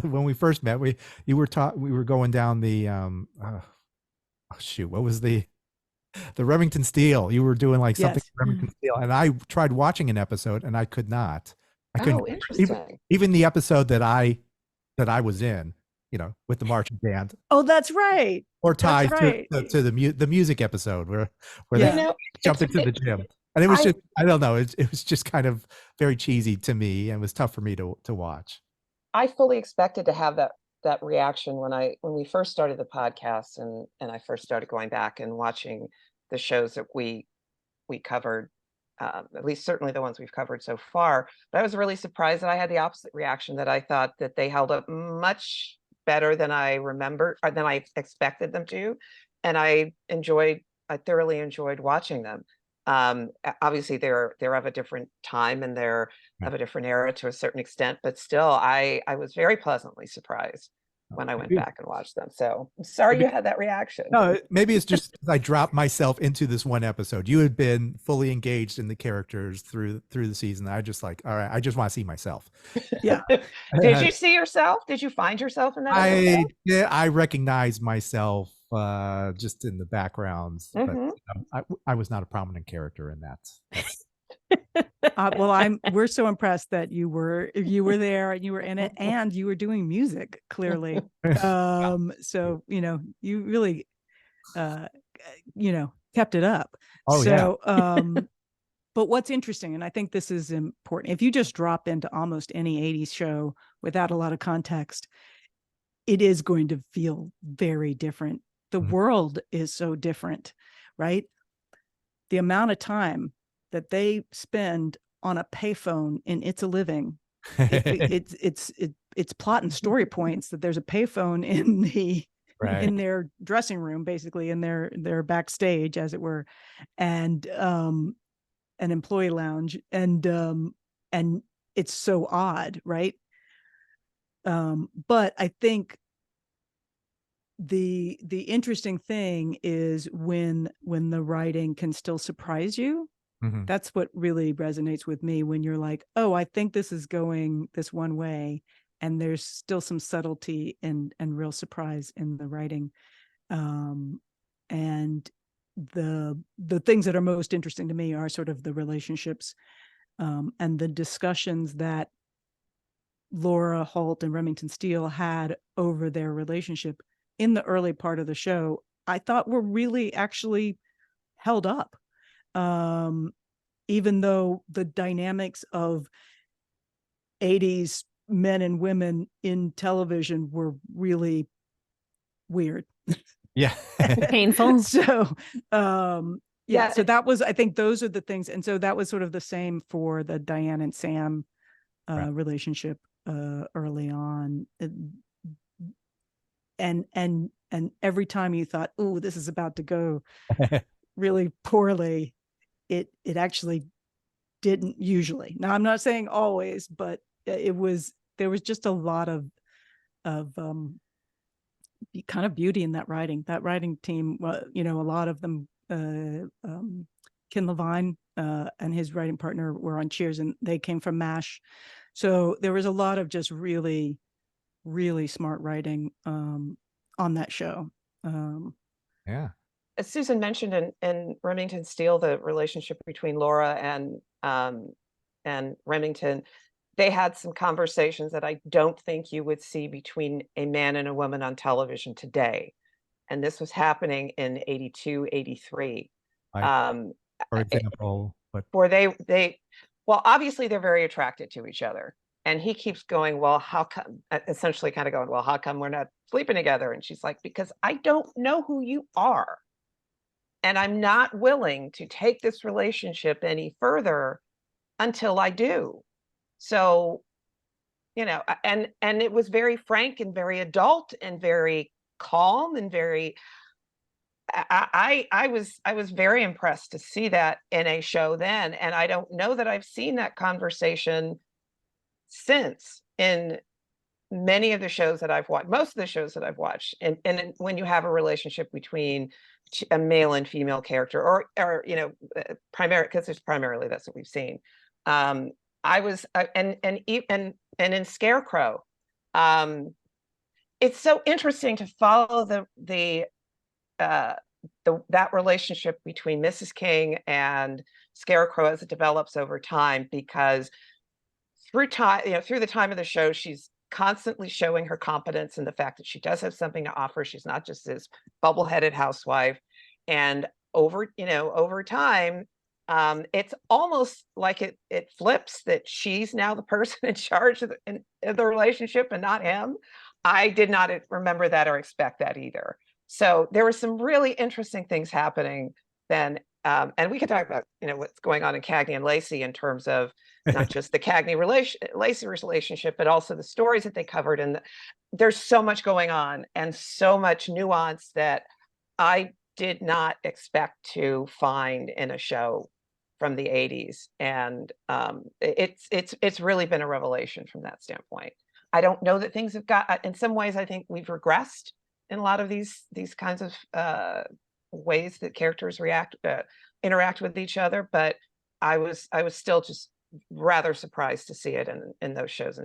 when we first met, we were going down the oh shoot, what was the Remington Steele? You were doing like something Yes. Remington Steele, and I tried watching an episode and I could not. I couldn't Oh, even interesting. even the episode that I was in, with the marching band, Oh, that's right. or That's tied to right. the music episode where You they Yeah. know, jumped it's into the it. gym. And it was I just, I don't know, it was just kind of very cheesy to me and was tough for me to watch. I fully expected to have that reaction when we first started the podcast, and I first started going back and watching the shows that we covered, at least certainly the ones we've covered so far. But I was really surprised that I had the opposite reaction, that I thought that they held up much better than I remember, or than I expected them to. And I thoroughly enjoyed watching them. Obviously they're of a different time, and they're Right. of a different era to a certain extent, but still I was very pleasantly surprised when I went Maybe, back and watched them. So I'm sorry maybe you had that reaction. no, maybe it's just 'cause I dropped myself into this one episode. You had been fully engaged in the characters through the season. I just like, all right, I just want to see myself. Yeah. Did you see yourself? Did you find yourself in that I episode? yeah, I recognize myself just in the backgrounds, but Hmm. I was not a prominent character in that. That's Well, we're so impressed that you were there and you were in it and you were doing music clearly. So, you really, uh, kept it up. oh yeah. So, but what's interesting, and I think this is important, if you just drop into almost any 80s show without a lot of context, it is going to feel very different. The Mhm. world is so different, right? The amount of time that they spend on a payphone in It's a Living, it's plot and story points that there's a payphone in the Right. in their dressing room, basically in their backstage, as it were, and an employee lounge, and it's so odd, right? But I think the interesting thing is when the writing can still surprise you. Mhm. That's what really resonates with me, when you're like, oh, I think this is going this one way, and there's still some subtlety and real surprise in the writing. um and the things that are most interesting to me are sort of the relationships, and the discussions that Laura Holt and Remington Steele had over their relationship in the early part of the show, I thought were really actually held up. Um, Even though the dynamics of 80s men and women in television were really weird. Yeah. Painful. So, yeah, Yeah, so that was, I think those are the things. And so that was sort of the same for the Diane and Sam Right. relationship early on. And every time you thought, oh, this is about to go really poorly, it actually didn't usually. Now, I'm not saying always, but there was just a lot of kind of beauty in that writing. That writing team, a lot of them, Ken Levine and his writing partner were on Cheers, and they came from MASH. So there was a lot of just really, really smart writing on that show. Yeah. as Susan mentioned in Remington Steele, the relationship between Laura and Remington, they had some conversations that I don't think you would see between a man and a woman on television today. And this was happening in 82, 83. Like, Um, for eh, example, but where they well, obviously they're very attracted to each other. And he keeps going, well, how come, essentially kind of going, well, how come we're not sleeping together? And she's like, because I don't know who you are. And I'm not willing to take this relationship any further until I do. So, and it was very frank and very adult and very calm and very I was very impressed to see that in a show then. And I don't know that I've seen that conversation since in many of the shows that I've watched, most of the shows that I've watched. And when you have a relationship between a male and female character, or primary, because it's primarily that's what we've seen. I was and in Scarecrow, It's so interesting to follow that relationship between Mrs. King and Scarecrow as it develops over time, because through time, through the time of the show, she's constantly showing her competence and the fact that she does have something to offer. She's not just this bubble-headed housewife. And over time, it's almost like it flips, that she's now the person in charge of the relationship and not him. I did not remember that or expect that either. So there were some really interesting things happening then. And we could talk about, what's going on in Cagney and Lacey in terms of not just the Lacey relationship, but also the stories that they covered. And there's so much going on and so much nuance that I did not expect to find in a show from the 80s. And it's really been a revelation from that standpoint. I don't know that things have got, in some ways, I think we've regressed in a lot of these kinds of ways that characters interact with each other, but I was still just rather surprised to see it in those shows.